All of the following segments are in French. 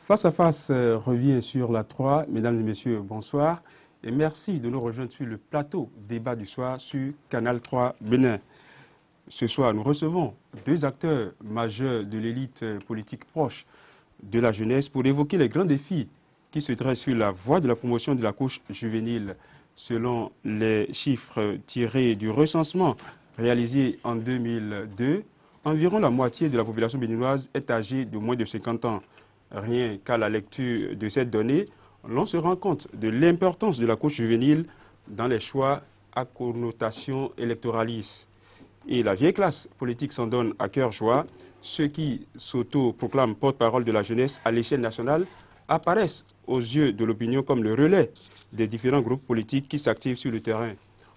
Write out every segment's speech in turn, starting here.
Face à face revient sur la 3. Mesdames et messieurs, bonsoir. Et merci de nous rejoindre sur le plateau débat du soir sur Canal 3 Bénin. Ce soir, nous recevons deux acteurs majeurs de l'élite politique proche de la jeunesse pour évoquer les grands défis qui se dressent sur la voie de la promotion de la couche juvénile. Selon les chiffres tirés du recensement réalisé en 2002, environ la moitié de la population béninoise est âgée de moins de 50 ans. Rien qu'à la lecture de cette donnée, l'on se rend compte de l'importance de la couche juvénile dans les choix à connotation électoraliste. Et la vieille classe politique s'en donne à cœur joie. Ceux qui s'auto-proclament porte-parole de la jeunesse à l'échelle nationale apparaissent aux yeux de l'opinion comme le relais des différents groupes politiques qui s'activent sur le terrain.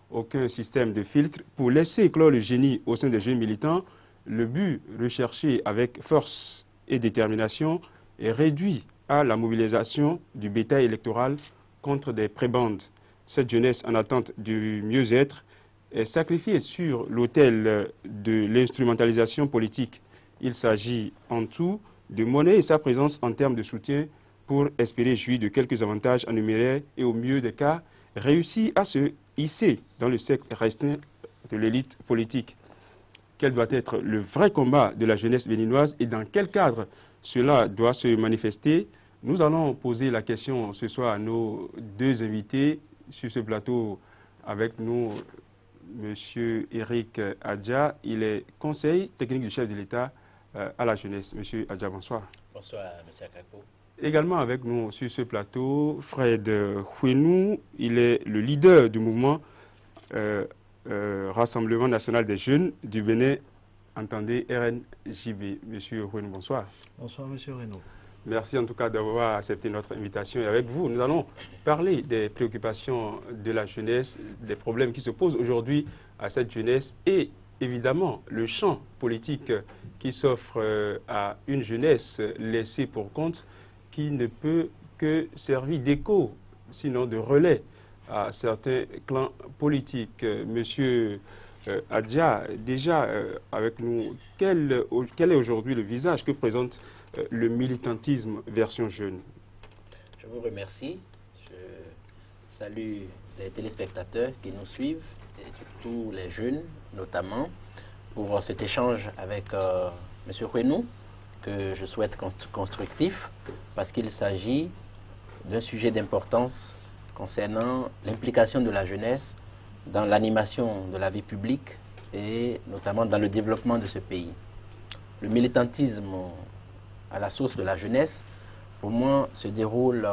Aucun système de filtre pour laisser éclore le génie au sein des jeunes militants. Le but recherché avec force et détermination est réduit à la mobilisation du bétail électoral contre des prébendes. Cette jeunesse en attente du mieux-être est sacrifiée sur l'autel de l'instrumentalisation politique. Il s'agit en tout de monnaie et sa présence en termes de soutien pour espérer jouir de quelques avantages en numéraire et au mieux des cas, réussir à se hisser dans le cercle restreint de l'élite politique. Quel doit être le vrai combat de la jeunesse béninoise et dans quel cadre cela doit se manifester? Nous allons poser la question ce soir à nos deux invités sur ce plateau avec nous. Monsieur Eric Adja, il est conseiller technique du chef de l'État à la jeunesse. Monsieur Adja, bonsoir. Bonsoir, monsieur Akako. Également avec nous sur ce plateau, Fred Huenou, il est le leader du mouvement Rassemblement national des jeunes du Bénin, entendez RNJB. Monsieur Huenou, bonsoir. Bonsoir, monsieur Renaud. Merci en tout cas d'avoir accepté notre invitation. Et avec vous, nous allons parler des préoccupations de la jeunesse, des problèmes qui se posent aujourd'hui à cette jeunesse et évidemment le champ politique qui s'offre à une jeunesse laissée pour compte qui ne peut que servir d'écho, sinon de relais à certains clans politiques. Monsieur Adja, déjà avec nous, quel est aujourd'hui le visage que présente le militantisme version jeune? Je vous remercie. Je salue les téléspectateurs qui nous suivent, et surtout les jeunes notamment, pour cet échange avec M. Huenou, que je souhaite constructif, parce qu'il s'agit d'un sujet d'importance concernant l'implication de la jeunesse dans l'animation de la vie publique et notamment dans le développement de ce pays. Le militantisme à la source de la jeunesse, pour moi, se déroule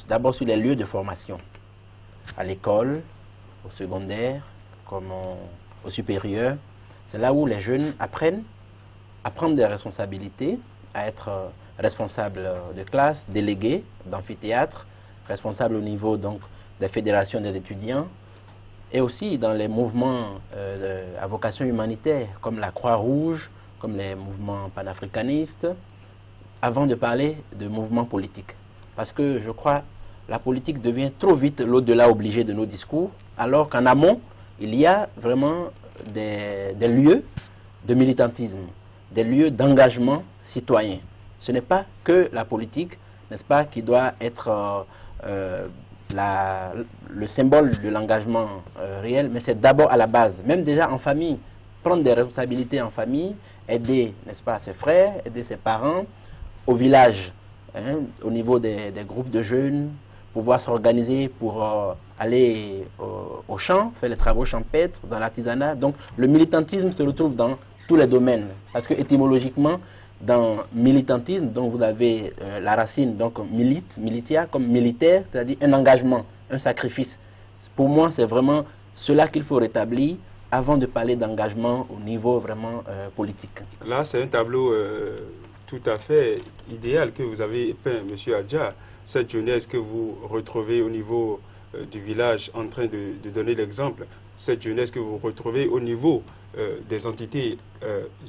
d'abord sur les lieux de formation, à l'école, au secondaire, comme au supérieur. C'est là où les jeunes apprennent à prendre des responsabilités, à être responsables de classe, délégués d'amphithéâtre, responsables au niveau donc des fédérations des étudiants, et aussi dans les mouvements à vocation humanitaire, comme la Croix-Rouge, comme les mouvements panafricanistes, avant de parler de mouvements politiques. Parce que je crois que la politique devient trop vite l'au-delà obligé de nos discours, alors qu'en amont, il y a vraiment des lieux de militantisme, des lieux d'engagement citoyen. Ce n'est pas que la politique, n'est-ce pas, qui doit être le symbole de l'engagement réel, mais c'est d'abord à la base, même déjà en famille, prendre des responsabilités en famille, aider, n'est-ce pas, ses frères, aider ses parents, au village, hein, au niveau des groupes de jeunes, pouvoir s'organiser pour aller au champ, faire les travaux champêtres, dans l'artisanat. Donc le militantisme se retrouve dans tous les domaines, parce que étymologiquement, dans militantisme, donc vous avez la racine, donc militia, comme militaire, c'est-à-dire un engagement, un sacrifice. Pour moi, c'est vraiment cela qu'il faut rétablir avant de parler d'engagement au niveau vraiment politique. Là, c'est un tableau tout à fait idéal que vous avez peint, M. Adja. Cette jeunesse que vous retrouvez au niveau du village en train de donner l'exemple, cette jeunesse que vous retrouvez au niveau des entités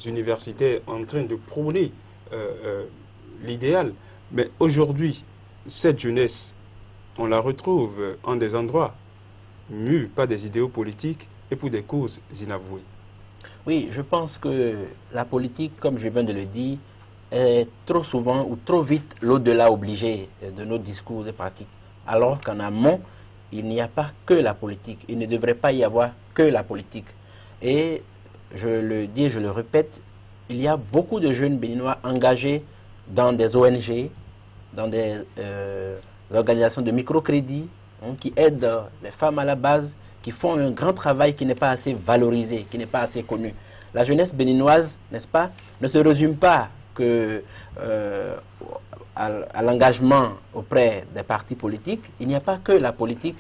universitaires en train de prôner l'idéal. Mais aujourd'hui, cette jeunesse, on la retrouve en des endroits mûs par des idéaux politiques et pour des causes inavouées. Oui, je pense que la politique, comme je viens de le dire, est trop souvent ou trop vite l'au-delà obligé de nos discours et pratiques. Alors qu'en amont, il n'y a pas que la politique. Il ne devrait pas y avoir que la politique. Et je le dis et je le répète, il y a beaucoup de jeunes béninois engagés dans des ONG, dans des organisations de microcrédit, qui aident les femmes à la base, qui font un grand travail qui n'est pas assez valorisé, qui n'est pas assez connu. La jeunesse béninoise, n'est-ce pas, ne se résume pas que à l'engagement auprès des partis politiques. Il n'y a pas que la politique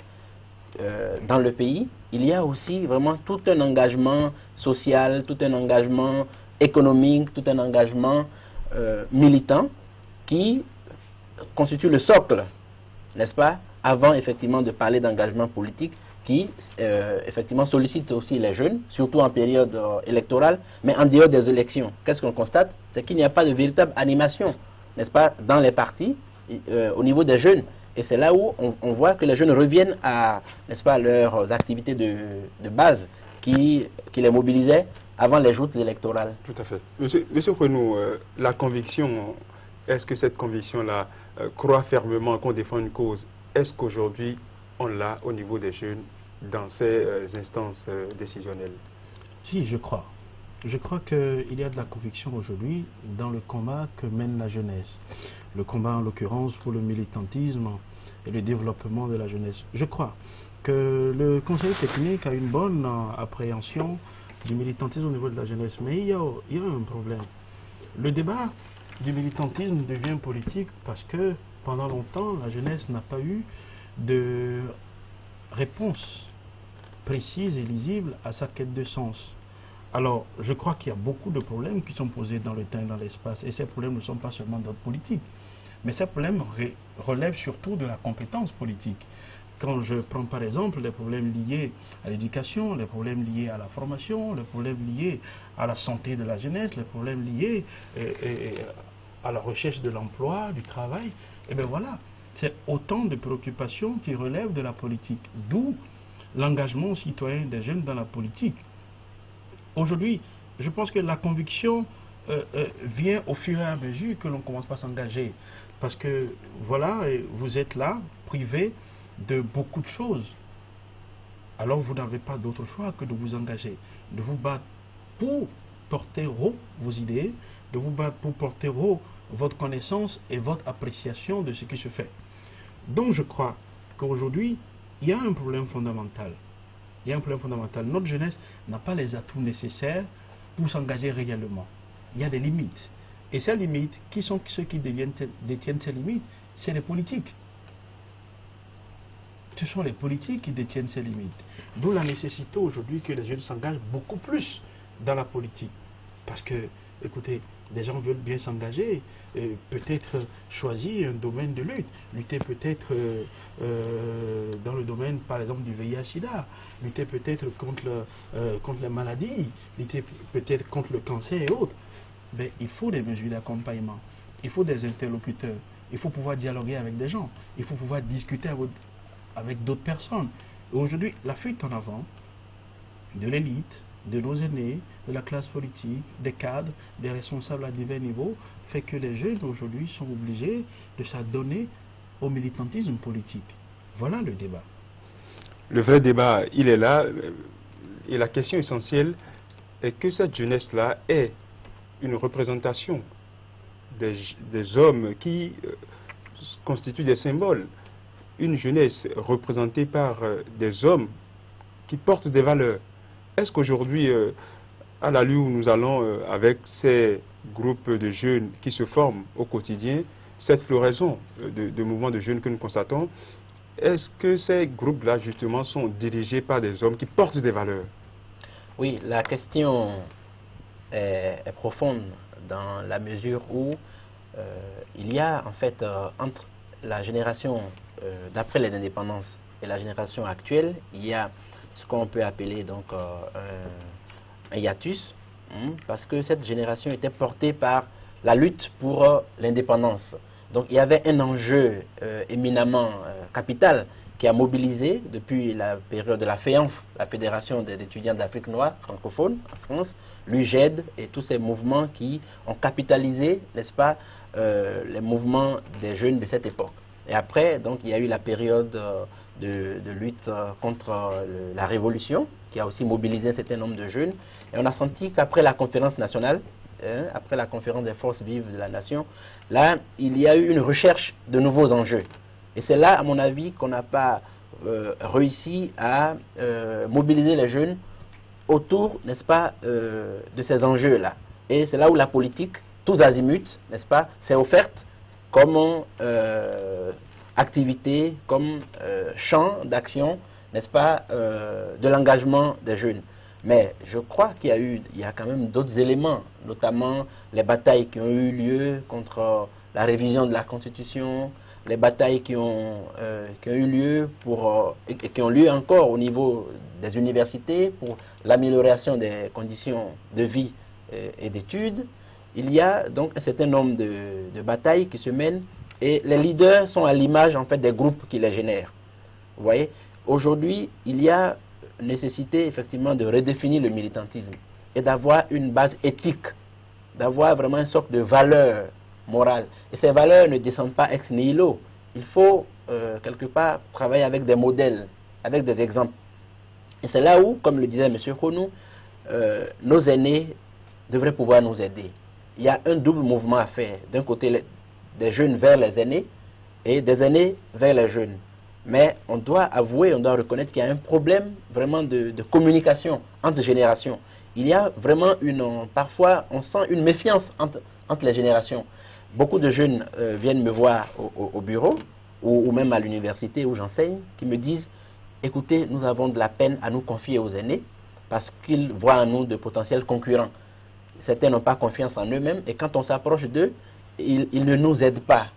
dans le pays. Il y a aussi vraiment tout un engagement social, tout un engagement économique, tout un engagement militant qui constitue le socle, n'est-ce pas, avant effectivement de parler d'engagement politique qui effectivement sollicite aussi les jeunes, surtout en période électorale, mais en dehors des élections. Qu'est-ce qu'on constate? C'est qu'il n'y a pas de véritable animation, n'est-ce pas, dans les partis, au niveau des jeunes. Et c'est là où on voit que les jeunes reviennent à, n'est-ce pas, leurs activités de base qui les mobilisaient avant les joutes électorales. Tout à fait. Monsieur Kouenou, la conviction, est-ce que cette conviction-là croit fermement qu'on défend une cause? Est-ce qu'aujourd'hui, on l'a au niveau des jeunes dans ces instances décisionnelles? Si, je crois. Je crois qu'il y a de la conviction aujourd'hui dans le combat que mène la jeunesse. Le combat, en l'occurrence, pour le militantisme et le développement de la jeunesse. Je crois que le conseil technique a une bonne appréhension du militantisme au niveau de la jeunesse. Mais il y a un problème. Le débat du militantisme devient politique parce que pendant longtemps, la jeunesse n'a pas eu de réponse précise et lisible à sa quête de sens. Alors, je crois qu'il y a beaucoup de problèmes qui sont posés dans le temps et dans l'espace. Et ces problèmes ne sont pas seulement d'ordre politique. Mais ces problèmes relèvent surtout de la compétence politique. Quand je prends par exemple les problèmes liés à l'éducation, les problèmes liés à la formation, les problèmes liés à la santé de la jeunesse, les problèmes liés à la recherche de l'emploi, du travail, et bien voilà, c'est autant de préoccupations qui relèvent de la politique. D'où l'engagement citoyen des jeunes dans la politique. Aujourd'hui, je pense que la conviction vient au fur et à mesure que l'on commence à s'engager. Parce que, voilà, vous êtes là, privé de beaucoup de choses. Alors, vous n'avez pas d'autre choix que de vous engager, de vous battre pour porter haut vos idées, de vous battre pour porter haut votre connaissance et votre appréciation de ce qui se fait. Donc, je crois qu'aujourd'hui, il y a un problème fondamental. Il y a un problème fondamental. Notre jeunesse n'a pas les atouts nécessaires pour s'engager réellement. Il y a des limites. Et ces limites, qui sont ceux qui détiennent ces limites? C'est les politiques. Ce sont les politiques qui détiennent ces limites. D'où la nécessité aujourd'hui que les jeunes s'engagent beaucoup plus dans la politique. Parce que, écoutez, des gens veulent bien s'engager, peut-être choisir un domaine de lutte, lutter peut-être dans le domaine, par exemple, du VIH-Sida, lutter peut-être contre les maladies, lutter peut-être contre le cancer et autres. Mais il faut des mesures d'accompagnement, il faut des interlocuteurs, il faut pouvoir dialoguer avec des gens, il faut pouvoir discuter avec d'autres personnes. Aujourd'hui, la fuite en avant de l'élite, de nos aînés, de la classe politique, des cadres, des responsables à divers niveaux, fait que les jeunes aujourd'hui sont obligés de s'adonner au militantisme politique. Voilà le débat. Le vrai débat, il est là. Et la question essentielle est que cette jeunesse-là est une représentation des hommes qui constituent des symboles. Une jeunesse représentée par des hommes qui portent des valeurs. Est-ce qu'aujourd'hui, à l'allure où nous allons avec ces groupes de jeunes qui se forment au quotidien, cette floraison de mouvements de jeunes que nous constatons, est-ce que ces groupes-là, justement, sont dirigés par des hommes qui portent des valeurs? Oui, la question est profonde dans la mesure où il y a, en fait, entre la génération d'après l'indépendance et la génération actuelle, il y a ce qu'on peut appeler donc un hiatus, parce que cette génération était portée par la lutte pour l'indépendance. Donc il y avait un enjeu éminemment capital qui a mobilisé depuis la période de la FEANF, la Fédération des étudiants d'Afrique noire francophone en France, l'UGED et tous ces mouvements qui ont capitalisé, n'est-ce pas, les mouvements des jeunes de cette époque. Et après, donc, il y a eu la période de lutte contre la révolution, qui a aussi mobilisé un certain nombre de jeunes. Et on a senti qu'après la conférence nationale, après la conférence des forces vives de la nation, là, il y a eu une recherche de nouveaux enjeux. Et c'est là, à mon avis, qu'on n'a pas réussi à mobiliser les jeunes autour, n'est-ce pas, de ces enjeux-là. Et c'est là où la politique, tous azimuts, n'est-ce pas, s'est offerte comme activité, comme champ d'action, n'est-ce pas, de l'engagement des jeunes. Mais je crois qu'il y a quand même d'autres éléments, notamment les batailles qui ont eu lieu contre la révision de la Constitution, les batailles qui ont eu lieu et qui ont lieu encore au niveau des universités pour l'amélioration des conditions de vie et d'études. Il y a donc un certain nombre de batailles qui se mènent et les leaders sont à l'image en fait des groupes qui les génèrent. Vous voyez, aujourd'hui, il y a nécessité effectivement de redéfinir le militantisme et d'avoir une base éthique, d'avoir vraiment une sorte de valeur morale. Et ces valeurs ne descendent pas ex nihilo. Il faut quelque part travailler avec des modèles, avec des exemples. Et c'est là où, comme le disait M. Konou, nos aînés devraient pouvoir nous aider. Il y a un double mouvement à faire. D'un côté, des jeunes vers les aînés et des aînés vers les jeunes. Mais on doit avouer, on doit reconnaître qu'il y a un problème vraiment de communication entre générations. Il y a vraiment parfois, on sent une méfiance entre les générations. Beaucoup de jeunes viennent me voir au bureau ou même à l'université où j'enseigne, qui me disent, écoutez, nous avons de la peine à nous confier aux aînés parce qu'ils voient en nous de potentiels concurrents. Certains n'ont pas confiance en eux-mêmes et quand on s'approche d'eux, ils ne nous aident pas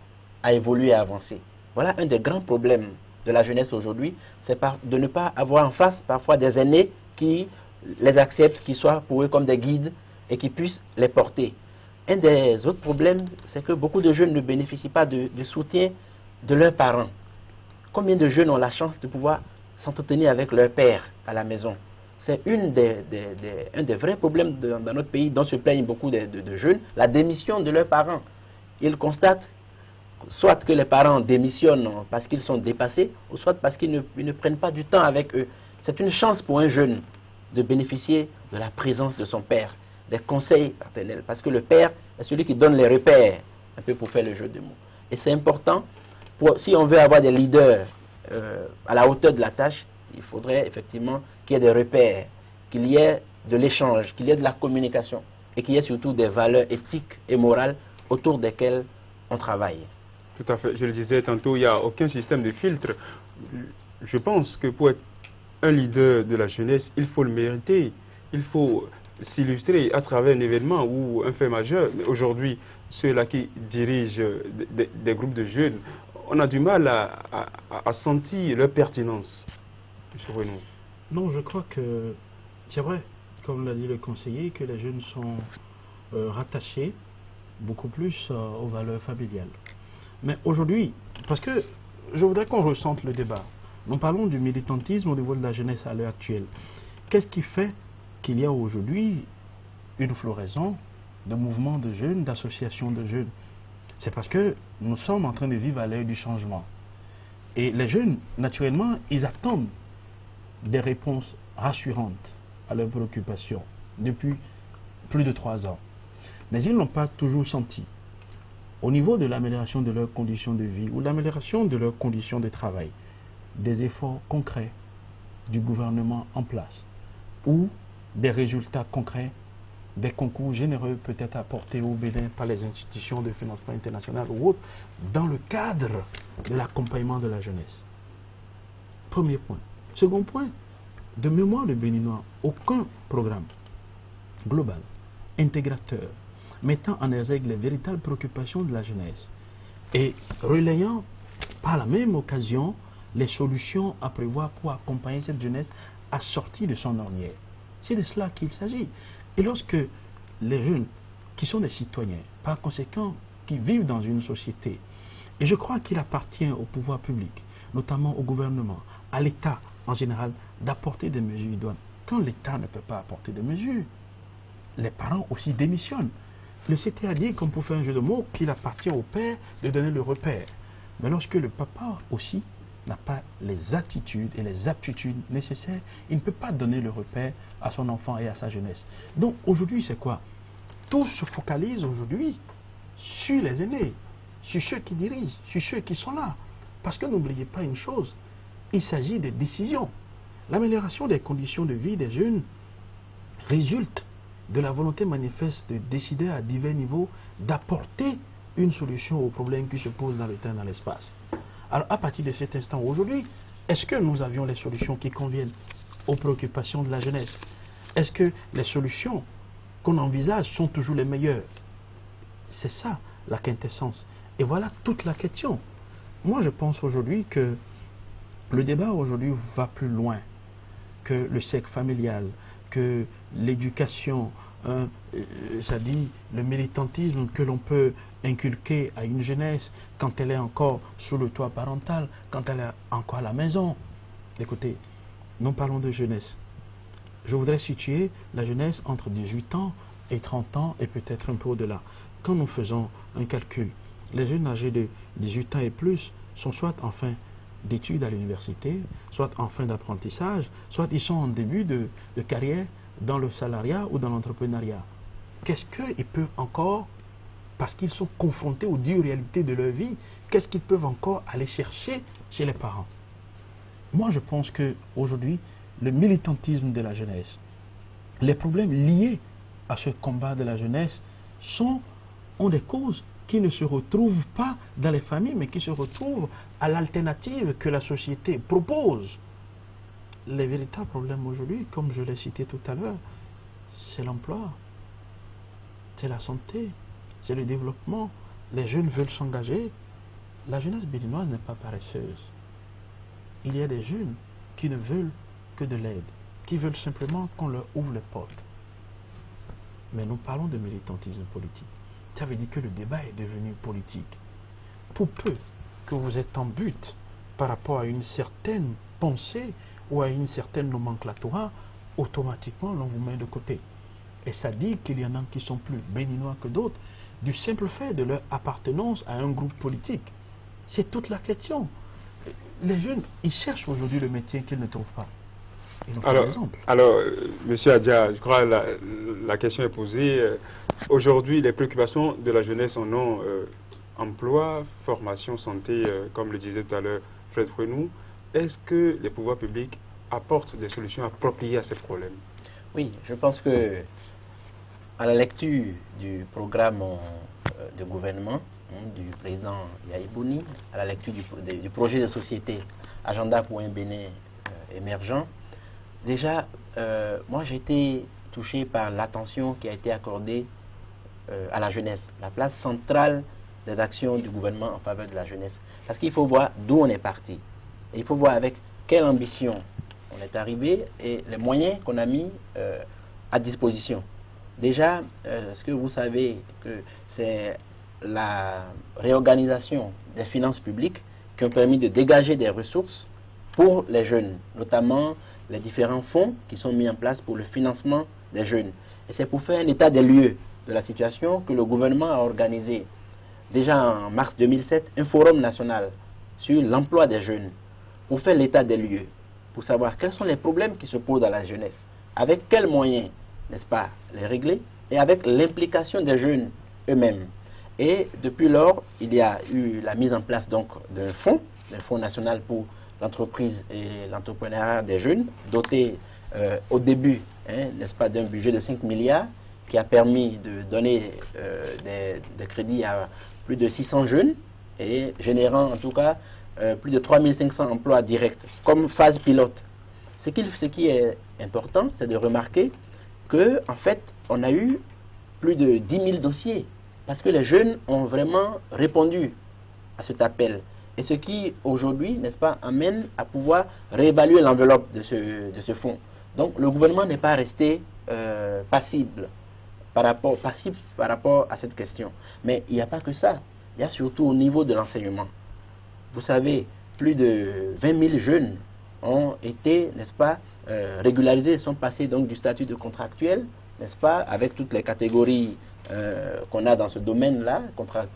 à évoluer et à avancer. Voilà un des grands problèmes de la jeunesse aujourd'hui, c'est de ne pas avoir en face parfois des aînés qui les acceptent, qui soient pour eux comme des guides et qui puissent les porter. Un des autres problèmes, c'est que beaucoup de jeunes ne bénéficient pas du soutien de leurs parents. Combien de jeunes ont la chance de pouvoir s'entretenir avec leur père à la maison? C'est un des vrais problèmes dans notre pays dont se plaignent beaucoup de jeunes, la démission de leurs parents. Ils constatent soit que les parents démissionnent parce qu'ils sont dépassés, ou soit parce qu'ils ne prennent pas du temps avec eux. C'est une chance pour un jeune de bénéficier de la présence de son père, des conseils paternels, parce que le père est celui qui donne les repères, un peu pour faire le jeu de mots. Et c'est important, si on veut avoir des leaders à la hauteur de la tâche, il faudrait effectivement qu'il y ait des repères, qu'il y ait de l'échange, qu'il y ait de la communication, et qu'il y ait surtout des valeurs éthiques et morales autour desquelles on travaille. Tout à fait. Je le disais tantôt, il n'y a aucun système de filtre. Je pense que pour être un leader de la jeunesse, il faut le mériter. Il faut s'illustrer à travers un événement ou un fait majeur. Mais aujourd'hui, ceux-là qui dirigent des groupes de jeunes, on a du mal à sentir leur pertinence. M. Renaud. Non, je crois que c'est vrai, comme l'a dit le conseiller, que les jeunes sont rattachés beaucoup plus aux valeurs familiales. Mais aujourd'hui, parce que je voudrais qu'on ressente le débat. Nous parlons du militantisme au niveau de la jeunesse à l'heure actuelle. Qu'est-ce qui fait qu'il y a aujourd'hui une floraison de mouvements de jeunes, d'associations de jeunes? C'est parce que nous sommes en train de vivre à l'ère du changement. Et les jeunes, naturellement, ils attendent des réponses rassurantes à leurs préoccupations depuis plus de 3 ans. Mais ils n'ont pas toujours senti, au niveau de l'amélioration de leurs conditions de vie ou l'amélioration de leurs conditions de travail, des efforts concrets du gouvernement en place ou des résultats concrets, des concours généreux peut-être apportés au Bénin par les institutions de financement international ou autres dans le cadre de l'accompagnement de la jeunesse. Premier point. Second point, de mémoire de Béninois, aucun programme global, intégrateur, mettant en exergue les véritables préoccupations de la jeunesse et relayant par la même occasion les solutions à prévoir pour accompagner cette jeunesse à sortir de son ornière. C'est de cela qu'il s'agit. Et lorsque les jeunes, qui sont des citoyens, par conséquent, qui vivent dans une société, Et je crois qu'il appartient au pouvoir public, notamment au gouvernement, à l'État en général, d'apporter des mesures idoines. Quand l'État ne peut pas apporter des mesures, les parents aussi démissionnent. Le CT a dit, comme pour faire un jeu de mots, qu'il appartient au père de donner le repère. Mais lorsque le papa aussi n'a pas les attitudes et les aptitudes nécessaires, il ne peut pas donner le repère à son enfant et à sa jeunesse. Donc aujourd'hui, c'est quoi? Tout se focalise aujourd'hui sur les aînés, sur ceux qui dirigent, sur ceux qui sont là. Parce que n'oubliez pas une chose, il s'agit des décisions. L'amélioration des conditions de vie des jeunes résulte de la volonté manifeste de décider à divers niveaux d'apporter une solution aux problèmes qui se posent dans le temps et dans l'espace. Alors à partir de cet instant aujourd'hui, est-ce que nous avions les solutions qui conviennent aux préoccupations de la jeunesse? Est-ce que les solutions qu'on envisage sont toujours les meilleures? C'est ça la quintessence. Et voilà toute la question. Moi je pense aujourd'hui que le débat aujourd'hui va plus loin que le cercle familial, que l'éducation, ça dit le militantisme que l'on peut inculquer à une jeunesse quand elle est encore sous le toit parental, quand elle est encore à la maison. Écoutez, nous parlons de jeunesse. Je voudrais situer la jeunesse entre 18 ans et 30 ans et peut-être un peu au-delà. Quand nous faisons un calcul, les jeunes âgés de 18 ans et plus sont soit en fin d'études à l'université, soit en fin d'apprentissage, soit ils sont en début de carrière dans le salariat ou dans l'entrepreneuriat. Qu'est-ce qu'ils peuvent encore, parce qu'ils sont confrontés aux dures réalités de leur vie, qu'est-ce qu'ils peuvent encore aller chercher chez les parents? Moi, je pense qu'aujourd'hui, le militantisme de la jeunesse, les problèmes liés à ce combat de la jeunesse ont des causes qui ne se retrouvent pas dans les familles, mais qui se retrouvent à l'alternative que la société propose. Les véritables problèmes aujourd'hui, comme je l'ai cité tout à l'heure, c'est l'emploi, c'est la santé, c'est le développement. Les jeunes veulent s'engager. La jeunesse béninoise n'est pas paresseuse. Il y a des jeunes qui ne veulent que de l'aide, qui veulent simplement qu'on leur ouvre les portes. Mais nous parlons de militantisme politique. Ça veut dire que le débat est devenu politique. Pour peu que vous êtes en but par rapport à une certaine pensée ou à une certaine nomenclature, automatiquement l'on vous met de côté. Et ça dit qu'il y en a qui sont plus béninois que d'autres, du simple fait de leur appartenance à un groupe politique. C'est toute la question. Les jeunes, ils cherchent aujourd'hui le métier qu'ils ne trouvent pas. Alors, Monsieur Adja, je crois que la question est posée. Aujourd'hui, les préoccupations de la jeunesse en ont emploi, formation, santé, comme le disait tout à l'heure Fred Frenou. Est-ce que les pouvoirs publics apportent des solutions appropriées à ces problèmes? Oui, je pense que à la lecture du programme de gouvernement du président Yahibouni, à la lecture du projet de société Agenda pour un Bénin émergent, déjà, moi j'ai été touché par l'attention qui a été accordée à la jeunesse, la place centrale des actions du gouvernement en faveur de la jeunesse. Parce qu'il faut voir d'où on est parti. Et il faut voir avec quelle ambition on est arrivé et les moyens qu'on a mis à disposition. Déjà, ce que vous savez, que c'est la réorganisation des finances publiques qui ont permis de dégager des ressources pour les jeunes, notamment les différents fonds qui sont mis en place pour le financement des jeunes. Et c'est pour faire un état des lieux de la situation que le gouvernement a organisé, déjà en mars 2007, un forum national sur l'emploi des jeunes, pour faire l'état des lieux, pour savoir quels sont les problèmes qui se posent à la jeunesse, avec quels moyens, n'est-ce pas, les régler, et avec l'implication des jeunes eux-mêmes. Et depuis lors, il y a eu la mise en place donc d'un fonds national pour l'entreprise et l'entrepreneuriat des jeunes, doté au début, n'est-ce pas, d'un budget de 5 milliards, qui a permis de donner des crédits à plus de 600 jeunes, et générant en tout cas plus de 3500 emplois directs, comme phase pilote. Ce qui est important, c'est de remarquer qu'en fait, on a eu plus de 10 000 dossiers, parce que les jeunes ont vraiment répondu à cet appel. Et ce qui, aujourd'hui, n'est-ce pas, amène à pouvoir réévaluer l'enveloppe de ce fonds. Donc, le gouvernement n'est pas resté passif par rapport à cette question. Mais il n'y a pas que ça. il y a surtout au niveau de l'enseignement. Vous savez, plus de 20 000 jeunes ont été, n'est-ce pas, régularisés, sont passés donc du statut de contractuel, n'est-ce pas, avec toutes les catégories qu'on a dans ce domaine-là,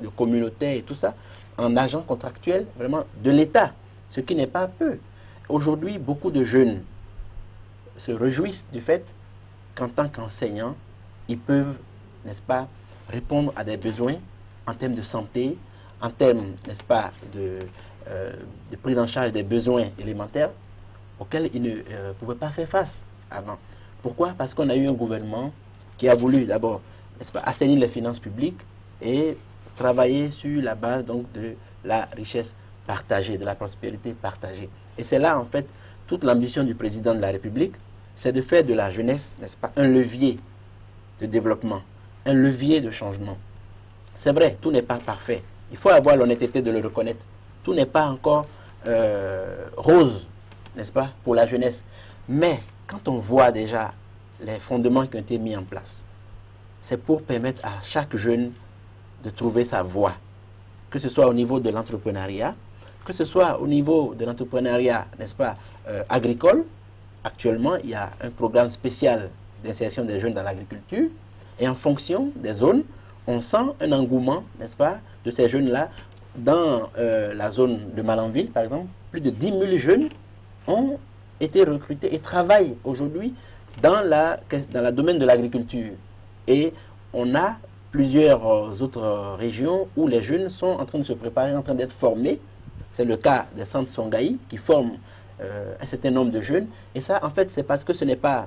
de communautaire et tout ça, en agent contractuel vraiment de l'État, ce qui n'est pas peu. Aujourd'hui, beaucoup de jeunes se réjouissent du fait qu'en tant qu'enseignants, ils peuvent, n'est-ce pas, répondre à des besoins en termes de santé, en termes, n'est-ce pas, de prise en charge des besoins élémentaires auxquels ils ne pouvaient pas faire face avant. Pourquoi? Parce qu'on a eu un gouvernement qui a voulu d'abord, n'est-ce pas, assainir les finances publiques et travailler sur la base donc de la richesse partagée, de la prospérité partagée. Et c'est là en fait toute l'ambition du président de la République, c'est de faire de la jeunesse, n'est-ce pas, un levier de développement, un levier de changement. C'est vrai, tout n'est pas parfait. Il faut avoir l'honnêteté de le reconnaître. Tout n'est pas encore rose, n'est-ce pas, pour la jeunesse. Mais quand on voit déjà les fondements qui ont été mis en place, c'est pour permettre à chaque jeune de trouver sa voie, que ce soit au niveau de l'entrepreneuriat, que ce soit au niveau de l'entrepreneuriat, n'est-ce pas, agricole. Actuellement, il y a un programme spécial d'insertion des jeunes dans l'agriculture, et en fonction des zones, on sent un engouement, n'est-ce pas, de ces jeunes-là. Dans la zone de Malanville, par exemple, plus de 10 000 jeunes ont été recrutés et travaillent aujourd'hui dans le domaine de l'agriculture. Et on a plusieurs autres régions où les jeunes sont en train de se préparer, en train d'être formés. C'est le cas des centres Songaï qui forment un certain nombre de jeunes. Et ça, en fait, c'est parce que ce n'est pas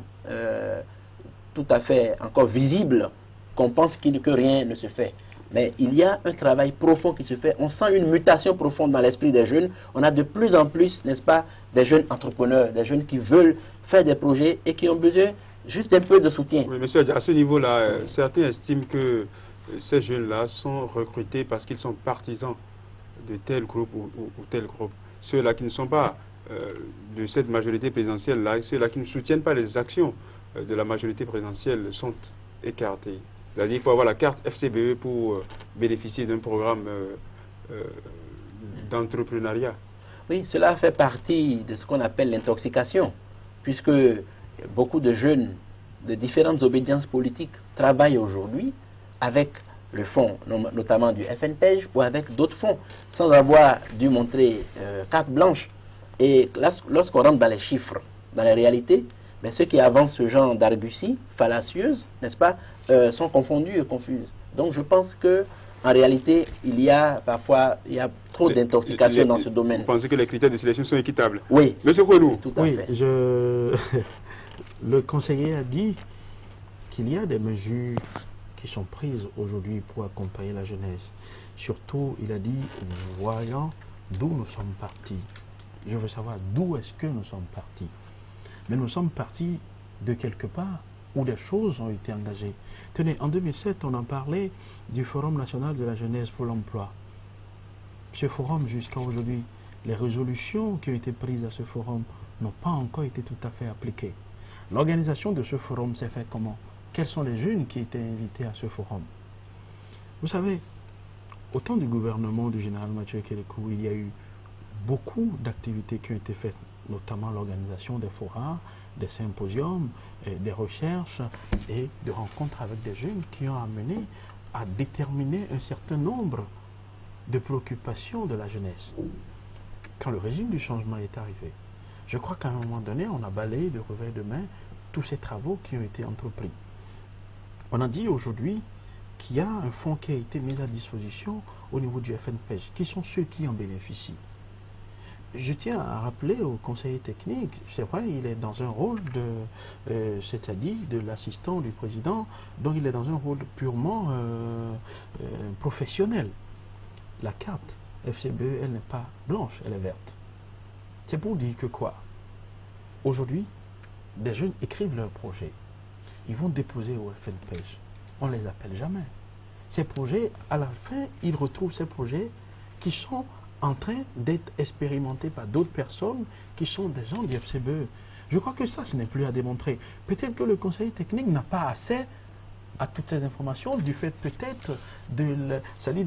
tout à fait encore visible qu'on pense que rien ne se fait. Mais il y a un travail profond qui se fait. On sent une mutation profonde dans l'esprit des jeunes. On a de plus en plus, n'est-ce pas, des jeunes entrepreneurs, des jeunes qui veulent faire des projets et qui ont besoin juste d'un peu de soutien. Oui, monsieur, à ce niveau-là, certains estiment que ces jeunes-là sont recrutés parce qu'ils sont partisans de tel groupe ou tel groupe. Ceux-là qui ne sont pas de cette majorité présidentielle-là, ceux-là qui ne soutiennent pas les actions de la majorité présidentielle sont écartés. C'est-à-dire qu'il faut avoir la carte FCBE pour bénéficier d'un programme d'entrepreneuriat. Oui, cela fait partie de ce qu'on appelle l'intoxication, puisque beaucoup de jeunes de différentes obédiences politiques travaillent aujourd'hui avec le fonds, notamment du FNPEJ, ou avec d'autres fonds, sans avoir dû montrer carte blanche. Et lorsqu'on rentre dans les chiffres, dans les réalités, mais ceux qui avancent ce genre d'arguties fallacieuses, n'est-ce pas, sont confondus et confuses. Donc je pense que en réalité, il y a trop d'intoxication dans ce domaine. Vous pensez que les critères de sélection sont équitables? Oui. Monsieur Kouenou. Tout à fait. Le conseiller a dit qu'il y a des mesures qui sont prises aujourd'hui pour accompagner la jeunesse. Surtout, il a dit, voyant d'où nous sommes partis. Je veux savoir d'où est-ce que nous sommes partis. Mais nous sommes partis de quelque part où des choses ont été engagées. Tenez, en 2007, on en parlait du Forum national de la jeunesse pour l'emploi. Ce forum, jusqu'à aujourd'hui, les résolutions qui ont été prises à ce forum n'ont pas encore été tout à fait appliquées. L'organisation de ce forum s'est faite comment? Quels sont les jeunes qui étaient invités à ce forum? Vous savez, au temps du gouvernement du général Mathieu Kérékou, il y a eu beaucoup d'activités qui ont été faites, notamment l'organisation des forats, des symposiums, des recherches et de rencontres avec des jeunes qui ont amené à déterminer un certain nombre de préoccupations de la jeunesse. Quand le régime du changement est arrivé, je crois qu'à un moment donné, on a balayé de revers de main tous ces travaux qui ont été entrepris. On a dit aujourd'hui qu'il y a un fonds qui a été mis à disposition au niveau du FNPEJ. Qui sont ceux qui en bénéficient? Je tiens à rappeler au conseiller technique, c'est vrai, il est dans un rôle c'est-à-dire de l'assistant du président, donc il est dans un rôle purement professionnel. La carte FCBE, elle n'est pas blanche, elle est verte. C'est pour dire que quoi? Aujourd'hui, des jeunes écrivent leurs projets. Ils vont déposer au FNPEJ. On ne les appelle jamais. Ces projets, à la fin, ils retrouvent ces projets qui sont en train d'être expérimentés par d'autres personnes qui sont des gens du FCBE. Je crois que ça, ce n'est plus à démontrer. Peut-être que le conseiller technique n'a pas assez à toutes ces informations du fait peut-être de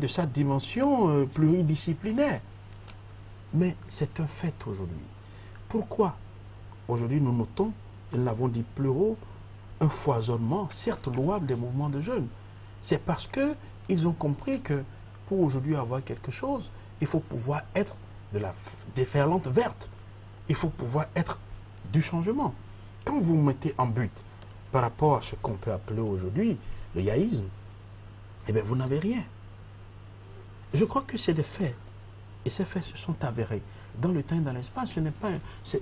sa dimension pluridisciplinaire. Mais c'est un fait aujourd'hui. Pourquoi aujourd'hui nous notons, et nous l'avons dit plus haut, un foisonnement, certes louable, des mouvements de jeunes? C'est parce qu'ils ont compris que pour aujourd'hui avoir quelque chose, il faut pouvoir être de la déferlante verte. Il faut pouvoir être du changement. Quand vous mettez en but par rapport à ce qu'on peut appeler aujourd'hui le yaïsme, eh bien vous n'avez rien. Je crois que c'est des faits. Et ces faits se sont avérés. Dans le temps et dans l'espace,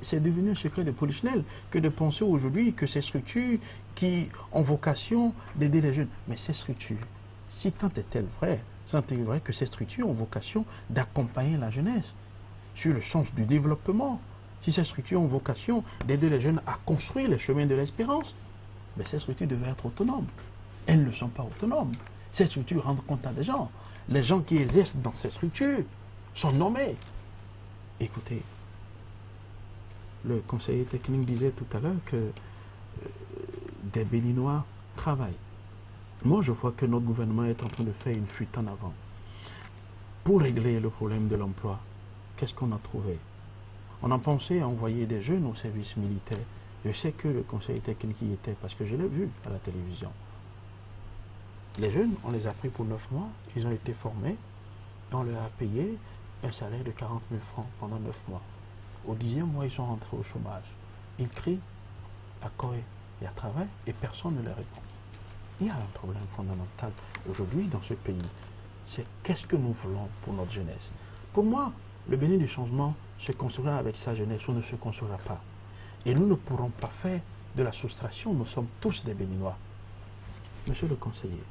c'est devenu un secret de polichinelle que de penser aujourd'hui que ces structures qui ont vocation d'aider les jeunes. Mais ces structures, si tant est-elle vrai, que ces structures ont vocation d'accompagner la jeunesse sur le sens du développement, si ces structures ont vocation d'aider les jeunes à construire les chemins de l'espérance, mais ces structures devaient être autonomes. Elles ne sont pas autonomes. Ces structures rendent compte à des gens. Les gens qui exercent dans ces structures sont nommés. Écoutez, le conseiller technique disait tout à l'heure que des Béninois travaillent. Moi, je vois que notre gouvernement est en train de faire une fuite en avant. Pour régler le problème de l'emploi, qu'est-ce qu'on a trouvé? On a pensé à envoyer des jeunes au service militaire. Je sais que le conseiller technique y était parce que je l'ai vu à la télévision. Les jeunes, on les a pris pour 9 mois, ils ont été formés, et on leur a payé un salaire de 40 000 francs pendant 9 mois. Au 10e mois, ils sont rentrés au chômage. Ils crient à Corée et à travail et personne ne leur répond. Il y a un problème fondamental aujourd'hui dans ce pays. C'est qu'est-ce que nous voulons pour notre jeunesse. Pour moi, le Bénin du changement se construira avec sa jeunesse ou ne se construira pas. Et nous ne pourrons pas faire de la soustraction. Nous sommes tous des Béninois. Monsieur le conseiller,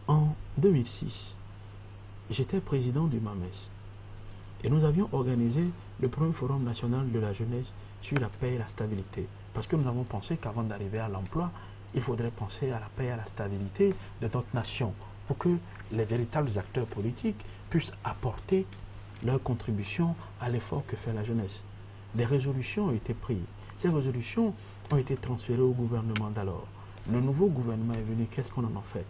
en 2006, j'étais président du MAMES. Et nous avions organisé le premier forum national de la jeunesse sur la paix et la stabilité. Parce que nous avons pensé qu'avant d'arriver à l'emploi, il faudrait penser à la paix et à la stabilité de notre nation pour que les véritables acteurs politiques puissent apporter leur contribution à l'effort que fait la jeunesse. Des résolutions ont été prises. Ces résolutions ont été transférées au gouvernement d'alors. Le nouveau gouvernement est venu, qu'est-ce qu'on en a fait?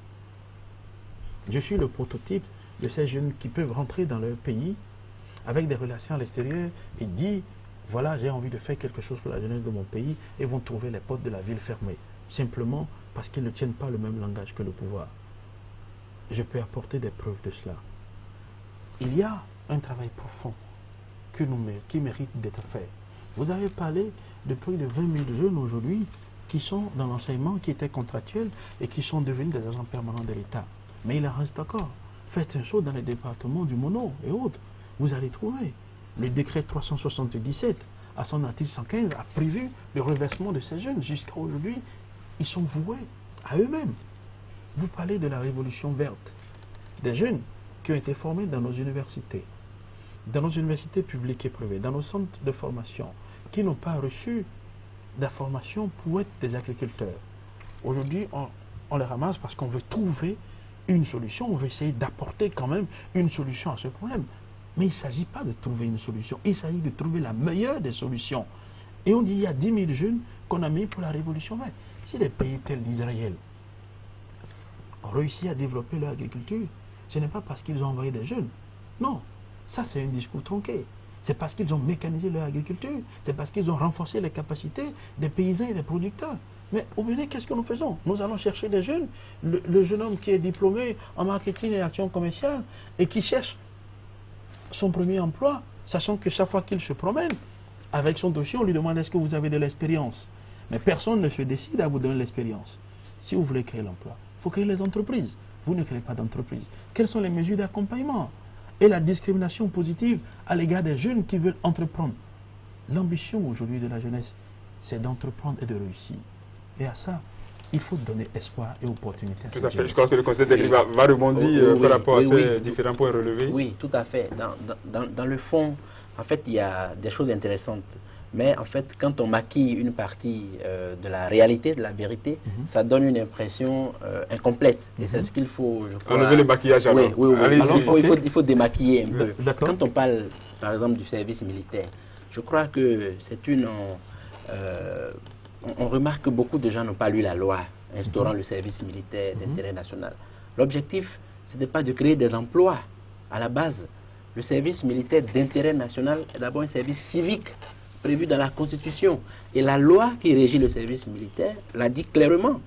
Je suis le prototype de ces jeunes qui peuvent rentrer dans leur pays avec des relations à l'extérieur et dire, voilà, j'ai envie de faire quelque chose pour la jeunesse de mon pays, et vont trouver les portes de la ville fermées, simplement parce qu'ils ne tiennent pas le même langage que le pouvoir. Je peux apporter des preuves de cela. Il y a un travail profond qui mérite d'être fait. Vous avez parlé de plus de 20 000 jeunes aujourd'hui qui sont dans l'enseignement, qui étaient contractuels et qui sont devenus des agents permanents de l'État. Mais il en reste encore. Faites un saut dans les départements du Mono et autres. Vous allez trouver. Le décret 377, à son article 115, a prévu le reversement de ces jeunes. Jusqu'à aujourd'hui, ils sont voués à eux-mêmes. Vous parlez de la révolution verte. Des jeunes qui ont été formés dans nos universités publiques et privées, dans nos centres de formation, qui n'ont pas reçu de la formation pour être des agriculteurs. Aujourd'hui, on les ramasse parce qu'on veut trouver une solution, on veut essayer d'apporter quand même une solution à ce problème. Mais il ne s'agit pas de trouver une solution, il s'agit de trouver la meilleure des solutions. Et on dit qu'il y a 10 000 jeunes qu'on a mis pour la révolution verte. Si les pays tels d'Israël ont réussi à développer leur agriculture, ce n'est pas parce qu'ils ont envoyé des jeunes. Non, ça c'est un discours tronqué. C'est parce qu'ils ont mécanisé leur agriculture, c'est parce qu'ils ont renforcé les capacités des paysans et des producteurs. Mais au Bénin, qu'est-ce que nous faisons? Nous allons chercher des jeunes, le jeune homme qui est diplômé en marketing et action commerciale et qui cherche son premier emploi, sachant que chaque fois qu'il se promène avec son dossier, on lui demande est-ce que vous avez de l'expérience. Mais personne ne se décide à vous donner l'expérience. Si vous voulez créer l'emploi, il faut créer les entreprises. Vous ne créez pas d'entreprise. Quelles sont les mesures d'accompagnement et la discrimination positive à l'égard des jeunes qui veulent entreprendre? L'ambition aujourd'hui de la jeunesse, c'est d'entreprendre et de réussir. Et à ça, il faut donner espoir et opportunité à Tout à fait. Je crois que le conseil technique va rebondir par rapport à ces différents points relevés. Oui, tout à fait. Dans le fond, en fait, il y a des choses intéressantes. Mais en fait, quand on maquille une partie de la réalité, de la vérité, ça donne une impression incomplète. Et c'est ce qu'il faut, je crois... Enlever le maquillage alors. Oui. Alors, il faut démaquiller un peu. Quand on parle, par exemple, du service militaire, je crois que c'est une... on remarque que beaucoup de gens n'ont pas lu la loi instaurant le service militaire d'intérêt national. L'objectif, ce n'est pas de créer des emplois à la base. Le service militaire d'intérêt national est d'abord un service civique prévu dans la Constitution. Et la loi qui régit le service militaire l'a dit clairement,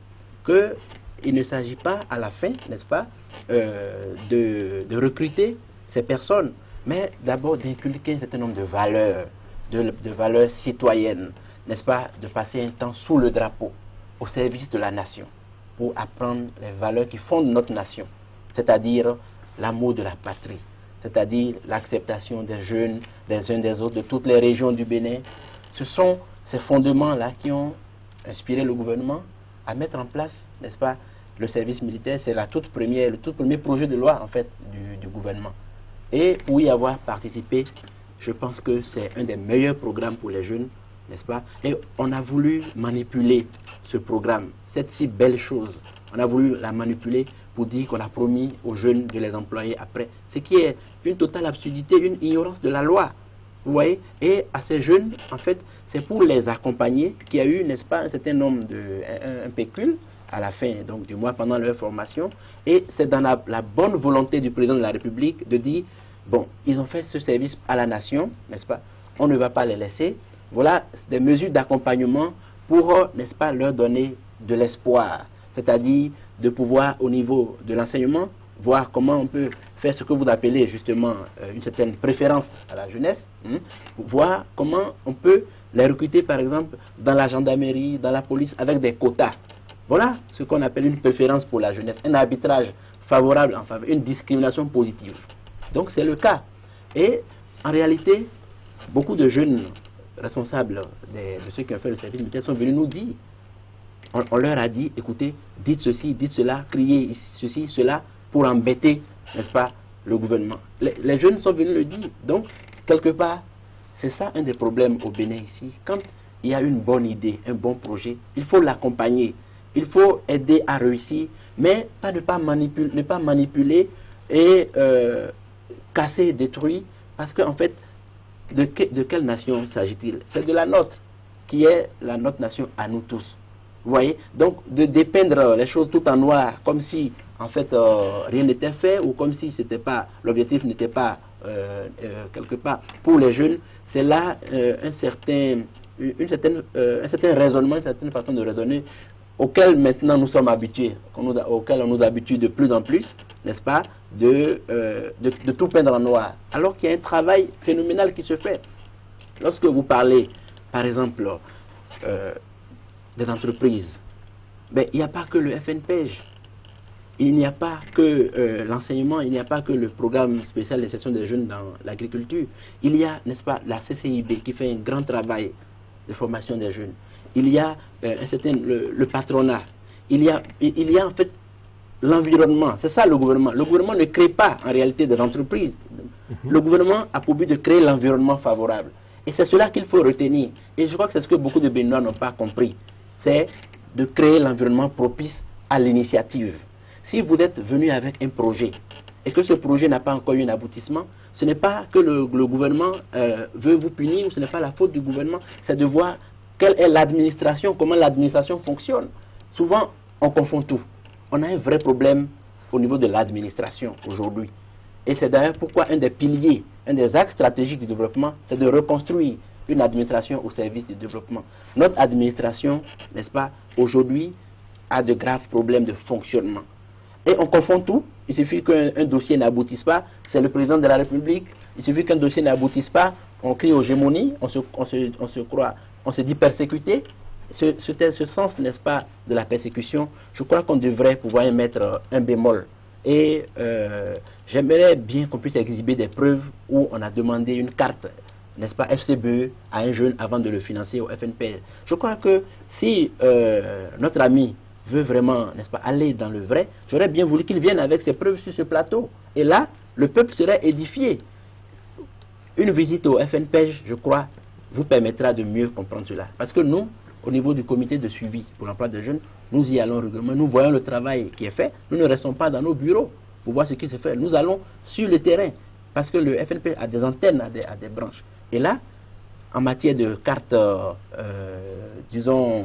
qu'il ne s'agit pas à la fin, n'est-ce pas, de recruter ces personnes, mais d'abord d'inculquer un certain nombre de valeurs, de valeurs citoyennes, n'est-ce pas, de passer un temps sous le drapeau, au service de la nation, pour apprendre les valeurs qui fondent notre nation, c'est-à-dire l'amour de la patrie, c'est-à-dire l'acceptation des jeunes, des uns des autres, de toutes les régions du Bénin. Ce sont ces fondements-là qui ont inspiré le gouvernement à mettre en place, n'est-ce pas, le service militaire. C'est le tout premier projet de loi, en fait, du gouvernement. Et pour y avoir participé, je pense que c'est un des meilleurs programmes pour les jeunes, n'est-ce pas? Et on a voulu manipuler ce programme, cette si belle chose. On a voulu la manipuler pour dire qu'on a promis aux jeunes de les employer après. Ce qui est une totale absurdité, une ignorance de la loi. Vous voyez? Et à ces jeunes, en fait, c'est pour les accompagner qu'il y a eu, n'est-ce pas, un certain nombre un pécule à la fin donc, du mois pendant leur formation. Et c'est dans la bonne volonté du président de la République de dire, bon, ils ont fait ce service à la nation, n'est-ce pas? On ne va pas les laisser. Voilà des mesures d'accompagnement pour, n'est-ce pas, leur donner de l'espoir. C'est-à-dire de pouvoir, au niveau de l'enseignement, voir comment on peut faire ce que vous appelez justement une certaine préférence à la jeunesse, voir comment on peut les recruter par exemple dans la gendarmerie, dans la police avec des quotas. Voilà ce qu'on appelle une préférence pour la jeunesse, un arbitrage favorable en faveur, une discrimination positive. Donc c'est le cas. Et en réalité, beaucoup de jeunes responsables de ceux qui ont fait le service militaire sont venus nous dire, on leur a dit, écoutez, dites ceci, dites cela, criez ceci, cela, pour embêter, n'est-ce pas, le gouvernement. Les jeunes sont venus le dire. Donc, quelque part, c'est ça un des problèmes au Bénin ici. Quand il y a une bonne idée, un bon projet, il faut l'accompagner. Il faut aider à réussir, mais ne pas manipuler et casser, détruire. Parce qu'en fait, de quelle nation s'agit-il? C'est de la nôtre, qui est notre nation à nous tous. Vous voyez? Donc, de dépeindre les choses tout en noir, comme si, en fait, rien n'était fait, ou comme si l'objectif n'était pas, quelque part, pour les jeunes, c'est là un certain raisonnement, une certaine façon de raisonner, auquel maintenant nous sommes habitués, auquel on nous habitue de plus en plus, n'est-ce pas, de tout peindre en noir. Alors qu'il y a un travail phénoménal qui se fait. Lorsque vous parlez, par exemple, des entreprises, mais il n'y a pas que le FNPEJ, il n'y a pas que l'enseignement, il n'y a pas que le programme spécial d'insertion des jeunes dans l'agriculture. Il y a, n'est-ce pas, la CCIB qui fait un grand travail de formation des jeunes. Il y a le patronat. Il y a en fait l'environnement. C'est ça le gouvernement. Le gouvernement ne crée pas en réalité des entreprises. Le gouvernement a pour but de créer l'environnement favorable. Et c'est cela qu'il faut retenir. Et je crois que c'est ce que beaucoup de Béninois n'ont pas compris. C'est de créer l'environnement propice à l'initiative. Si vous êtes venu avec un projet et que ce projet n'a pas encore eu un aboutissement, ce n'est pas que le gouvernement veut vous punir, ce n'est pas la faute du gouvernement, c'est de voir quelle est l'administration, comment l'administration fonctionne. Souvent, on confond tout. On a un vrai problème au niveau de l'administration aujourd'hui. Et c'est d'ailleurs pourquoi un des piliers, un des axes stratégiques du développement, c'est de reconstruire une administration au service du développement. Notre administration, n'est-ce pas, aujourd'hui, a de graves problèmes de fonctionnement. Et on confond tout. Il suffit qu'un dossier n'aboutisse pas, c'est le président de la République. Il suffit qu'un dossier n'aboutisse pas, on crie aux gémonies, on se croit, on se dit persécuté. Ce sens, n'est-ce pas, de la persécution, je crois qu'on devrait pouvoir y mettre un bémol. Et j'aimerais bien qu'on puisse exhiber des preuves où on a demandé une carte, n'est-ce pas, FCBE à un jeune avant de le financer au FNPL. Je crois que si notre ami veut vraiment, n'est-ce pas, aller dans le vrai, j'aurais bien voulu qu'il vienne avec ses preuves sur ce plateau. Et là, le peuple serait édifié. Une visite au FNPEJ, je crois, vous permettra de mieux comprendre cela. Parce que nous, au niveau du comité de suivi pour l'emploi des jeunes, nous y allons régulièrement, nous voyons le travail qui est fait, nous ne restons pas dans nos bureaux pour voir ce qui se fait. Nous allons sur le terrain, parce que le FNPEJ a des antennes, a des branches. Et là, en matière de carte, disons,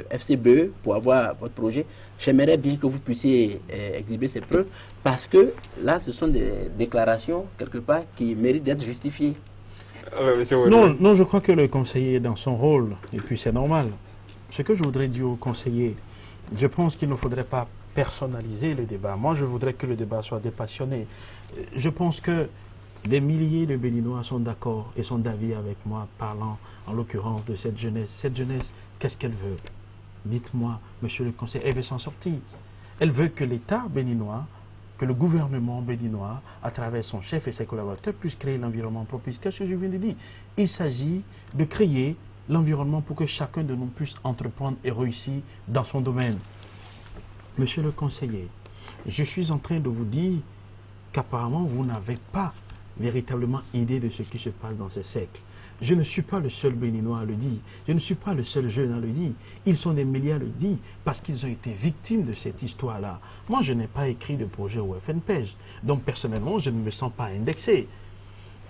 FCBE, pour avoir votre projet, j'aimerais bien que vous puissiez exhiber ces preuves, parce que là, ce sont des déclarations, quelque part, qui méritent d'être justifiées. Non, je crois que le conseiller est dans son rôle, et puis c'est normal. Ce que je voudrais dire au conseiller, je pense qu'il ne faudrait pas personnaliser le débat. Moi, je voudrais que le débat soit dépassionné. Je pense que des milliers de Béninois sont d'accord et sont d'avis avec moi, parlant en l'occurrence de cette jeunesse. Cette jeunesse, qu'est-ce qu'elle veut? Dites-moi, monsieur le conseiller, elle veut s'en sortir. Elle veut que l'État béninois, que le gouvernement béninois, à travers son chef et ses collaborateurs, puisse créer l'environnement propice. Qu'est-ce que je viens de dire? Il s'agit de créer l'environnement pour que chacun de nous puisse entreprendre et réussir dans son domaine. Monsieur le conseiller, je suis en train de vous dire qu'apparemment vous n'avez pas véritablement idée de ce qui se passe dans ces siècles. Je ne suis pas le seul Béninois à le dire. Je ne suis pas le seul jeune à le dire. Ils sont des milliers à le dire parce qu'ils ont été victimes de cette histoire-là. Moi, je n'ai pas écrit de projet au FNPEJ. Donc, personnellement, je ne me sens pas indexé.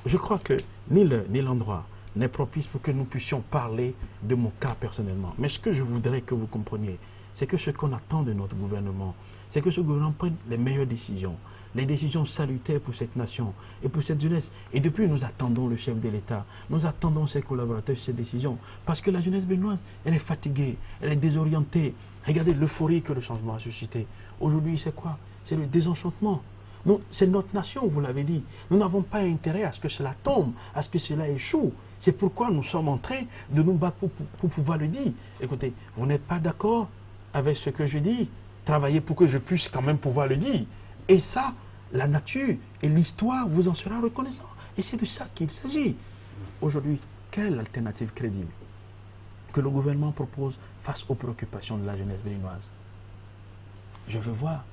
Je crois que ni l'heure ni l'endroit n'est propice pour que nous puissions parler de mon cas personnellement. Mais ce que je voudrais que vous compreniez, c'est que ce qu'on attend de notre gouvernement, c'est que ce gouvernement prenne les meilleures décisions, les décisions salutaires pour cette nation et pour cette jeunesse. Et depuis, nous attendons le chef de l'État, nous attendons ses collaborateurs sur ces décisions. Parce que la jeunesse béninoise, elle est fatiguée, elle est désorientée. Regardez l'euphorie que le changement a suscité. Aujourd'hui, c'est quoi? C'est le désenchantement. C'est notre nation, vous l'avez dit. Nous n'avons pas intérêt à ce que cela tombe, à ce que cela échoue. C'est pourquoi nous sommes en train de nous battre pour pouvoir le dire. Écoutez, vous n'êtes pas d'accord avec ce que je dis? Travaillez pour que je puisse quand même pouvoir le dire. Et ça, la nature et l'histoire vous en sera reconnaissant. Et c'est de ça qu'il s'agit. Aujourd'hui, quelle est l'alternative crédible que le gouvernement propose face aux préoccupations de la jeunesse béninoise? Je veux voir.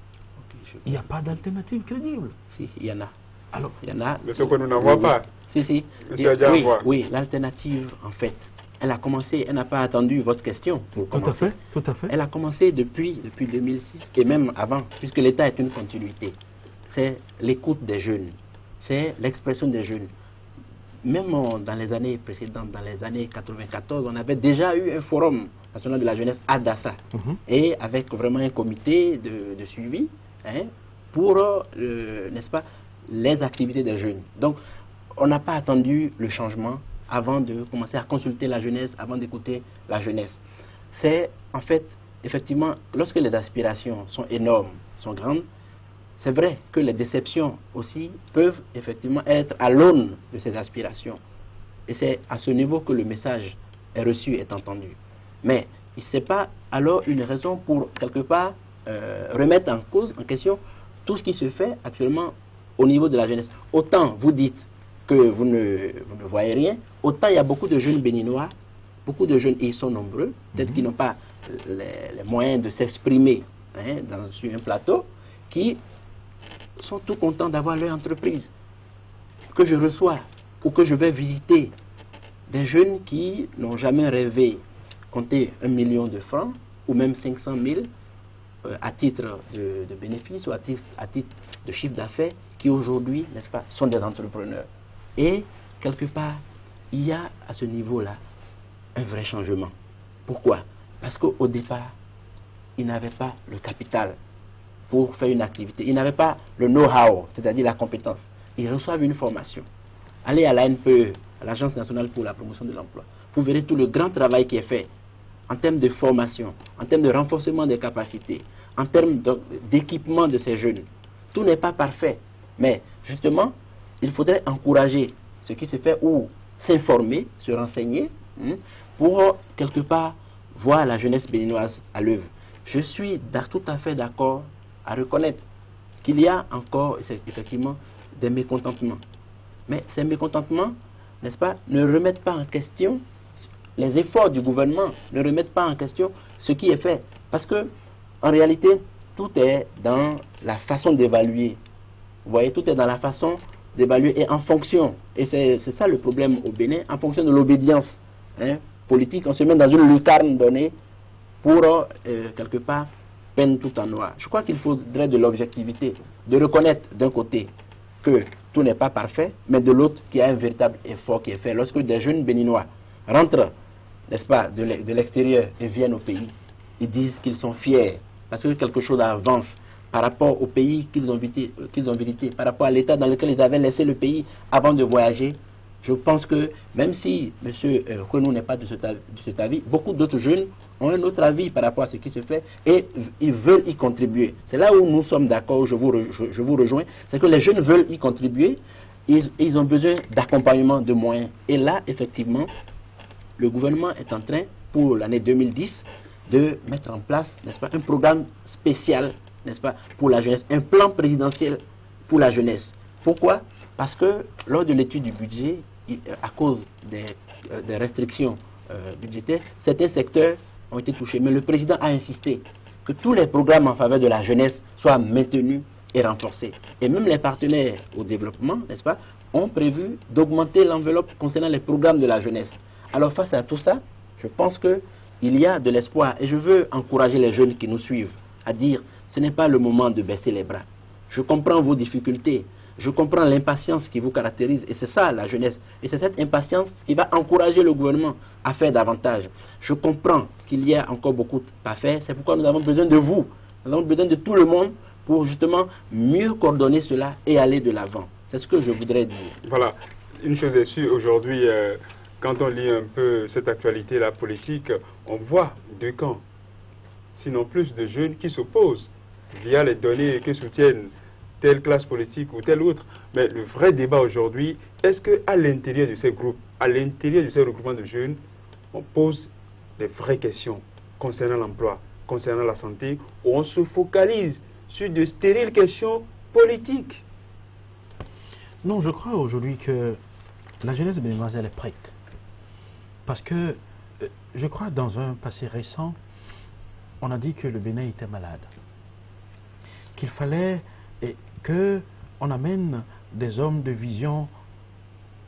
Il n'y a pas d'alternative crédible. Si, il y en a. Alors, il y en a. Mais ce que nous n'en voyons pas. Si. Oui, l'alternative, en fait, elle a commencé, elle n'a pas attendu votre question pour commencer. Tout à fait. Elle a commencé depuis 2006 et même avant, puisque l'État est une continuité. C'est l'écoute des jeunes, c'est l'expression des jeunes. Même dans les années précédentes, dans les années 94, on avait déjà eu un forum national de la jeunesse à Dassa, et avec vraiment un comité de suivi pour, n'est-ce pas, les activités des jeunes. Donc, on n'a pas attendu le changement avant de commencer à consulter la jeunesse, avant d'écouter la jeunesse. C'est, en fait, effectivement, lorsque les aspirations sont énormes, sont grandes, c'est vrai que les déceptions aussi peuvent effectivement être à l'aune de ces aspirations. Et c'est à ce niveau que le message est reçu, est entendu. Mais ce n'est pas alors une raison pour, quelque part, remettre en cause, en question, tout ce qui se fait actuellement au niveau de la jeunesse. Autant vous dites que vous ne voyez rien, autant il y a beaucoup de jeunes béninois, beaucoup de jeunes, et ils sont nombreux, peut-être qu'ils n'ont pas les moyens de s'exprimer sur un plateau, qui sont tout contents d'avoir leur entreprise, que je reçois ou que je vais visiter. Des jeunes qui n'ont jamais rêvé compter 1 million de francs ou même 500 000 à titre de bénéfice ou à titre de chiffre d'affaires, qui aujourd'hui, n'est-ce pas, sont des entrepreneurs. Et quelque part, il y a à ce niveau-là un vrai changement. Pourquoi? Parce qu'au départ, ils n'avaient pas le capital pour faire une activité. Ils n'avaient pas le know-how, c'est-à-dire la compétence. Ils reçoivent une formation. Allez à l'ANPE, à l'Agence nationale pour la promotion de l'emploi. Vous verrez tout le grand travail qui est fait en termes de formation, en termes de renforcement des capacités, en termes d'équipement de ces jeunes. Tout n'est pas parfait. Mais justement, il faudrait encourager ce qui se fait ou s'informer, se renseigner, pour quelque part voir la jeunesse béninoise à l'œuvre. Je suis tout à fait d'accord à reconnaître qu'il y a encore effectivement des mécontentements. Mais ces mécontentements, n'est-ce pas, ne remettent pas en question les efforts du gouvernement, ne remettent pas en question ce qui est fait. Parce que, en réalité, tout est dans la façon d'évaluer. Vous voyez, tout est dans la façon d'évaluer et en fonction, et c'est ça le problème au Bénin, en fonction de l'obédience politique, on se met dans une lucarne donnée pour, quelque part, peindre tout en noir. Je crois qu'il faudrait de l'objectivité, de reconnaître d'un côté que tout n'est pas parfait, mais de l'autre qu'il y a un véritable effort qui est fait. Lorsque des jeunes béninois rentrent, n'est-ce pas, de l'extérieur et viennent au pays, ils disent qu'ils sont fiers parce que quelque chose avance par rapport au pays qu'ils ont visité, par rapport à l'état dans lequel ils avaient laissé le pays avant de voyager. Je pense que même si M. Kouenou n'est pas de cet avis, beaucoup d'autres jeunes ont un autre avis par rapport à ce qui se fait et ils veulent y contribuer. C'est là où nous sommes d'accord, je vous rejoins, c'est que les jeunes veulent y contribuer, ils ont besoin d'accompagnement, de moyens. Et là, effectivement, le gouvernement est en train, pour l'année 2010, de mettre en place, n'est-ce pas, un programme spécial, n'est-ce pas, pour la jeunesse, un plan présidentiel pour la jeunesse. Pourquoi? Parce que lors de l'étude du budget, à cause des restrictions budgétaires, certains secteurs ont été touchés. Mais le président a insisté que tous les programmes en faveur de la jeunesse soient maintenus et renforcés. Et même les partenaires au développement, n'est-ce pas, ont prévu d'augmenter l'enveloppe concernant les programmes de la jeunesse. Alors face à tout ça, je pense qu'il y a de l'espoir. Et je veux encourager les jeunes qui nous suivent à dire, ce n'est pas le moment de baisser les bras. Je comprends vos difficultés. Je comprends l'impatience qui vous caractérise et c'est ça la jeunesse. Et c'est cette impatience qui va encourager le gouvernement à faire davantage. Je comprends qu'il y a encore beaucoup à faire. C'est pourquoi nous avons besoin de vous. Nous avons besoin de tout le monde pour justement mieux coordonner cela et aller de l'avant. C'est ce que je voudrais dire. Voilà. Une chose est sûre, aujourd'hui, quand on lit un peu cette actualité, la politique, on voit deux camps, sinon plus de jeunes qui s'opposent via les données que soutiennent telle classe politique ou telle autre. Mais le vrai débat aujourd'hui, est-ce qu'à l'intérieur de ces groupes, à l'intérieur de ces regroupements de jeunes, on pose des vraies questions concernant l'emploi, concernant la santé, ou on se focalise sur de stériles questions politiques? Non, je crois aujourd'hui que la jeunesse béninoise, elle est prête. Parce que, je crois, dans un passé récent, on a dit que le Bénin était malade. Qu'il fallait qu'on amène des hommes de vision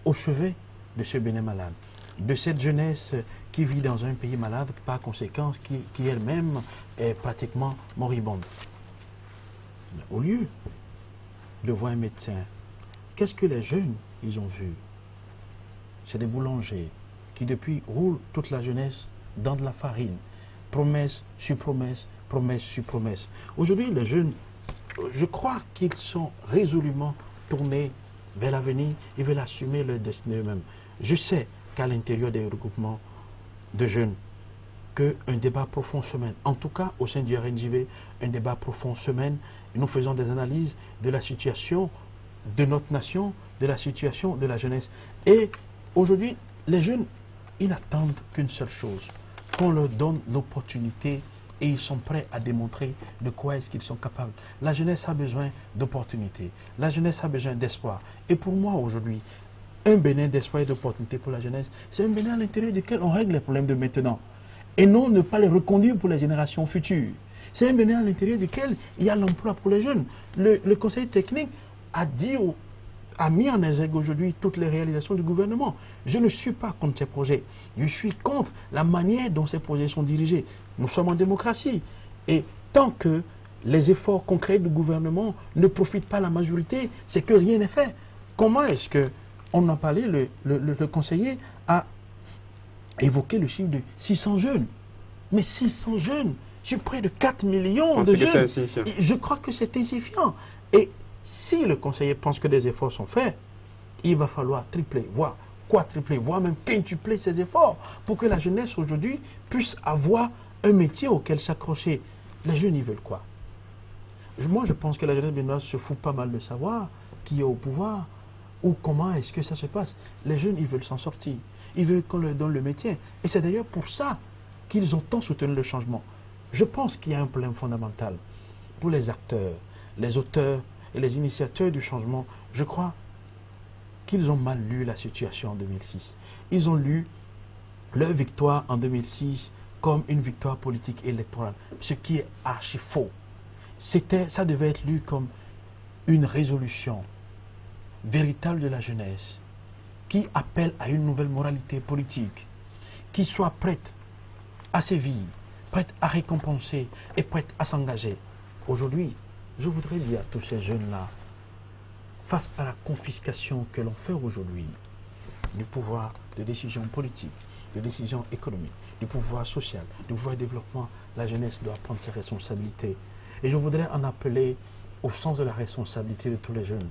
au chevet de ce Bénin malade. De cette jeunesse qui vit dans un pays malade, par conséquent, qui elle-même est pratiquement moribonde. Au lieu de voir un médecin, qu'est-ce que les jeunes, ils ont vu? C'est des boulangers qui depuis roulent toute la jeunesse dans de la farine. Promesse sur promesse, promesse sur promesse. Aujourd'hui, les jeunes, je crois qu'ils sont résolument tournés vers l'avenir et veulent assumer leur destinée eux-mêmes. Je sais qu'à l'intérieur des regroupements de jeunes, qu'un débat profond se mène. En tout cas, au sein du RNJV, un débat profond se mène. Et nous faisons des analyses de la situation de notre nation, de la situation de la jeunesse. Et aujourd'hui, les jeunes, ils n'attendent qu'une seule chose, qu'on leur donne l'opportunité et ils sont prêts à démontrer de quoi est-ce qu'ils sont capables. La jeunesse a besoin d'opportunités. La jeunesse a besoin d'espoir. Et pour moi, aujourd'hui, un Bénin d'espoir et d'opportunités pour la jeunesse, c'est un Bénin à l'intérieur duquel on règle les problèmes de maintenant. Et non, ne pas les reconduire pour les générations futures. C'est un Bénin à l'intérieur duquel il y a l'emploi pour les jeunes. Le conseil technique a mis en exergue aujourd'hui toutes les réalisations du gouvernement. Je ne suis pas contre ces projets. Je suis contre la manière dont ces projets sont dirigés. Nous sommes en démocratie. Et tant que les efforts concrets du gouvernement ne profitent pas à la majorité, c'est que rien n'est fait. Comment est-ce que, on en parlait, le conseiller a évoqué le chiffre de 600 jeunes. Mais 600 jeunes sur près de 4 millions de jeunes. Je crois que c'est insignifiant. Et si le conseiller pense que des efforts sont faits, il va falloir tripler, voire quadrupler, voire même quintupler ces efforts pour que la jeunesse aujourd'hui puisse avoir un métier auquel s'accrocher. Les jeunes, ils veulent quoi? Moi, je pense que la jeunesse béninoise se fout pas mal de savoir qui est au pouvoir ou comment est-ce que ça se passe. Les jeunes, ils veulent s'en sortir. Ils veulent qu'on leur donne le métier. Et c'est d'ailleurs pour ça qu'ils ont tant soutenu le changement. Je pense qu'il y a un problème fondamental pour les acteurs, les auteurs et les initiateurs du changement. Je crois qu'ils ont mal lu la situation en 2006. Ils ont lu leur victoire en 2006 comme une victoire politique électorale, ce qui est archi faux. Ça devait être lu comme une résolution véritable de la jeunesse qui appelle à une nouvelle moralité politique, qui soit prête à sévir, prête à récompenser et prête à s'engager. Aujourd'hui, je voudrais dire à tous ces jeunes-là, face à la confiscation que l'on fait aujourd'hui, du pouvoir de décision politique, de décision économique, du pouvoir social, du pouvoir de développement, la jeunesse doit prendre ses responsabilités. Et je voudrais en appeler au sens de la responsabilité de tous les jeunes,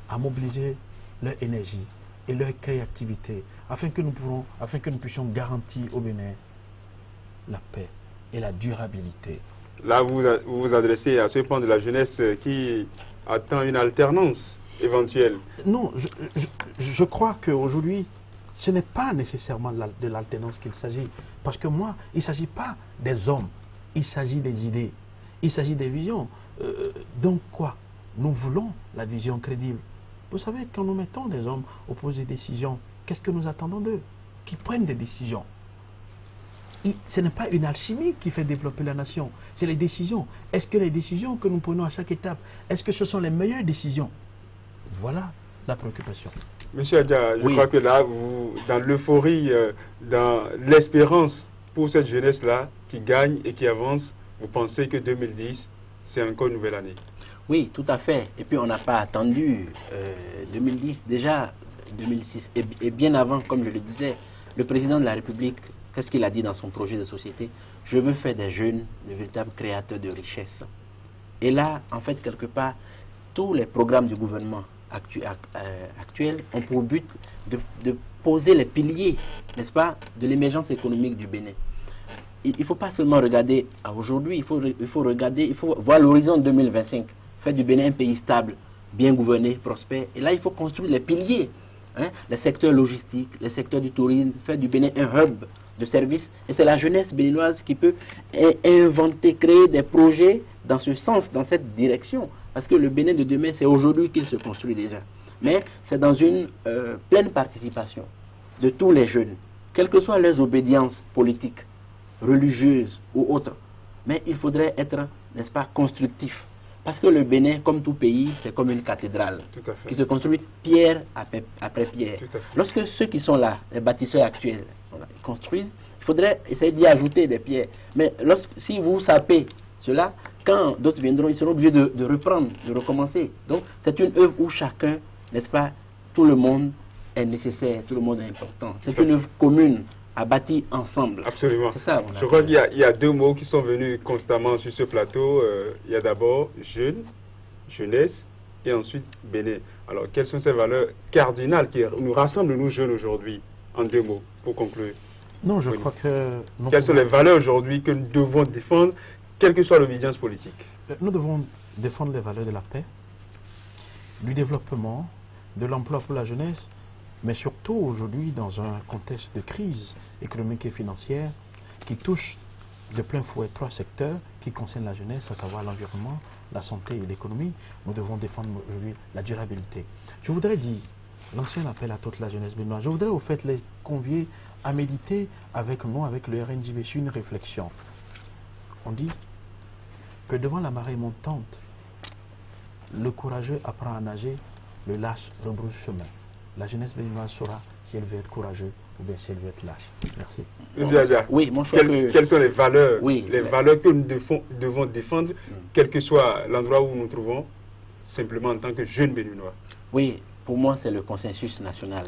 à mobiliser leur énergie et leur créativité afin que nous puissions garantir au Bénin la paix et la durabilité. Là, vous vous adressez à ce point de la jeunesse qui attend une alternance éventuelle. Non, je crois qu'aujourd'hui, ce n'est pas nécessairement de l'alternance qu'il s'agit. Parce que moi, il ne s'agit pas des hommes, il s'agit des idées, il s'agit des visions. Donc quoi? Nous voulons la vision crédible. Vous savez, quand nous mettons des hommes au poste des décisions, qu'est-ce que nous attendons d'eux? Qu'ils prennent des décisions. Ce n'est pas une alchimie qui fait développer la nation, c'est les décisions. Est-ce que les décisions que nous prenons à chaque étape, est-ce que ce sont les meilleures décisions? Voilà la préoccupation. Monsieur Adja, je crois que là, dans l'euphorie, dans l'espérance pour cette jeunesse-là qui gagne et qui avance, vous pensez que 2010, c'est encore une nouvelle année? Oui, tout à fait. Et puis on n'a pas attendu 2010, déjà 2006. Et bien avant, comme je le disais, le président de la République, qu'est-ce qu'il a dit dans son projet de société? Je veux faire des jeunes de véritables créateurs de richesse. Et là, en fait, quelque part, tous les programmes du gouvernement actuel ont pour but de poser les piliers, n'est-ce pas, de l'émergence économique du Bénin. Il ne faut pas seulement regarder à aujourd'hui, il faut voir l'horizon 2025, faire du Bénin un pays stable, bien gouverné, prospère. Et là, il faut construire les piliers, hein, les secteurs logistiques, les secteurs du tourisme, faire du Bénin un hub de services. Et c'est la jeunesse béninoise qui peut inventer, créer des projets dans ce sens, dans cette direction. Parce que le Bénin de demain, c'est aujourd'hui qu'il se construit déjà. Mais c'est dans une pleine participation de tous les jeunes, quelles que soient leurs obédiences politiques, religieuses ou autres. Mais il faudrait être, n'est-ce pas, constructif. Parce que le Bénin, comme tout pays, c'est comme une cathédrale qui se construit pierre après pierre. Lorsque ceux qui sont là, les bâtisseurs actuels, sont là, ils construisent, il faudrait essayer d'y ajouter des pierres. Mais si vous sapez cela, quand d'autres viendront, ils seront obligés de reprendre, de recommencer. Donc, c'est une œuvre où chacun, n'est-ce pas, tout le monde est nécessaire, tout le monde est important. C'est une œuvre commune à bâtir ensemble. Absolument. C'est ça, je crois qu'il y a deux mots qui sont venus constamment sur ce plateau. Il y a d'abord jeune, jeunesse, et ensuite Bénin. Alors, quelles sont ces valeurs cardinales qui nous rassemblent, nous jeunes, aujourd'hui? En deux mots, pour conclure. Non, je crois que... Quelles sont les valeurs aujourd'hui que nous devons défendre, quelle que soit l'obédience politique? Nous devons défendre les valeurs de la paix, du développement, de l'emploi pour la jeunesse, mais surtout aujourd'hui dans un contexte de crise économique et financière qui touche de plein fouet trois secteurs qui concernent la jeunesse, à savoir l'environnement, la santé et l'économie. Nous devons défendre aujourd'hui la durabilité. Je voudrais dire, l'ancien appel à toute la jeunesse béninoise, je voudrais au fait les convier à méditer avec nous, avec le RNJB, sur une réflexion. On dit que devant la marée montante, le courageux apprend à nager, le lâche rebrousse chemin. La jeunesse béninoise saura si elle veut être courageuse ou bien si elle veut être lâche. Merci. Monsieur Adja, oui, mon choix quelles sont les valeurs, oui, les valeurs que nous devons défendre, quel que soit l'endroit où nous nous trouvons, simplement en tant que jeunes béninois? Oui, pour moi, c'est le consensus national.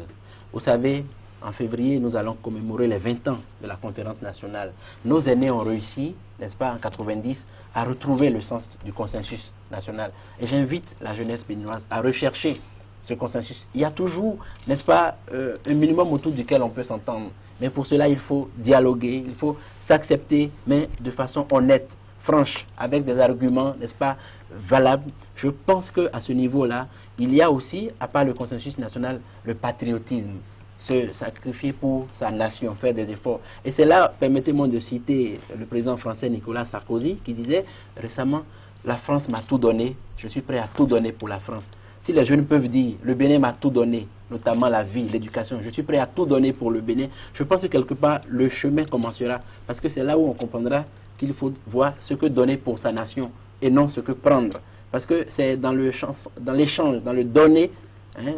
Vous savez, en février, nous allons commémorer les 20 ans de la conférence nationale. Nos aînés ont réussi, n'est-ce pas, en 90, à retrouver le sens du consensus national. Et j'invite la jeunesse béninoise à rechercher ce consensus. Il y a toujours, n'est-ce pas, un minimum autour duquel on peut s'entendre. Mais pour cela, il faut dialoguer, il faut s'accepter, mais de façon honnête, franche, avec des arguments, n'est-ce pas, valables. Je pense qu'à ce niveau-là, il y a aussi, à part le consensus national, le patriotisme. Se sacrifier pour sa nation, faire des efforts. Et c'est là, permettez-moi de citer le président français Nicolas Sarkozy, qui disait récemment, la France m'a tout donné, je suis prêt à tout donner pour la France. Si les jeunes peuvent dire, le Bénin m'a tout donné, notamment la vie, l'éducation, je suis prêt à tout donner pour le Bénin, je pense que quelque part, le chemin commencera, parce que c'est là où on comprendra qu'il faut voir ce que donner pour sa nation, et non ce que prendre. Parce que c'est dans l'échange, dans le donner, hein,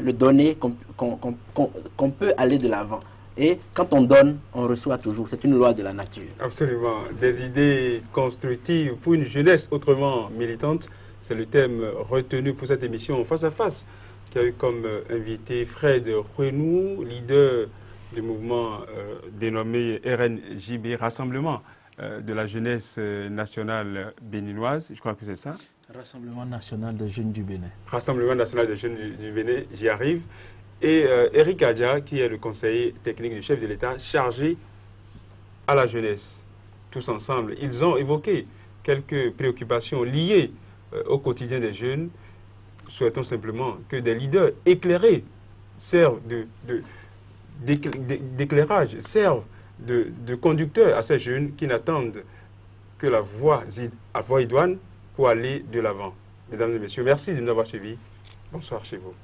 qu'on peut aller de l'avant. Et quand on donne, on reçoit toujours. C'est une loi de la nature. Absolument. Des idées constructives pour une jeunesse autrement militante. C'est le thème retenu pour cette émission Face à Face. qui a eu comme invité Fred Renou, leader du mouvement dénommé RNJB, Rassemblement de la jeunesse nationale béninoise, je crois que c'est ça. Rassemblement national des jeunes du Bénin. Rassemblement national des jeunes du Bénin, j'y arrive. Et Eric Adja, qui est le conseiller technique du chef de l'État chargé à la jeunesse. Tous ensemble, ils ont évoqué quelques préoccupations liées au quotidien des jeunes. Souhaitons simplement que des leaders éclairés servent d'éclairage, servent de conducteurs à ces jeunes qui n'attendent que la voie idoine pour aller de l'avant. Mesdames et messieurs, merci de nous avoir suivis. Bonsoir chez vous.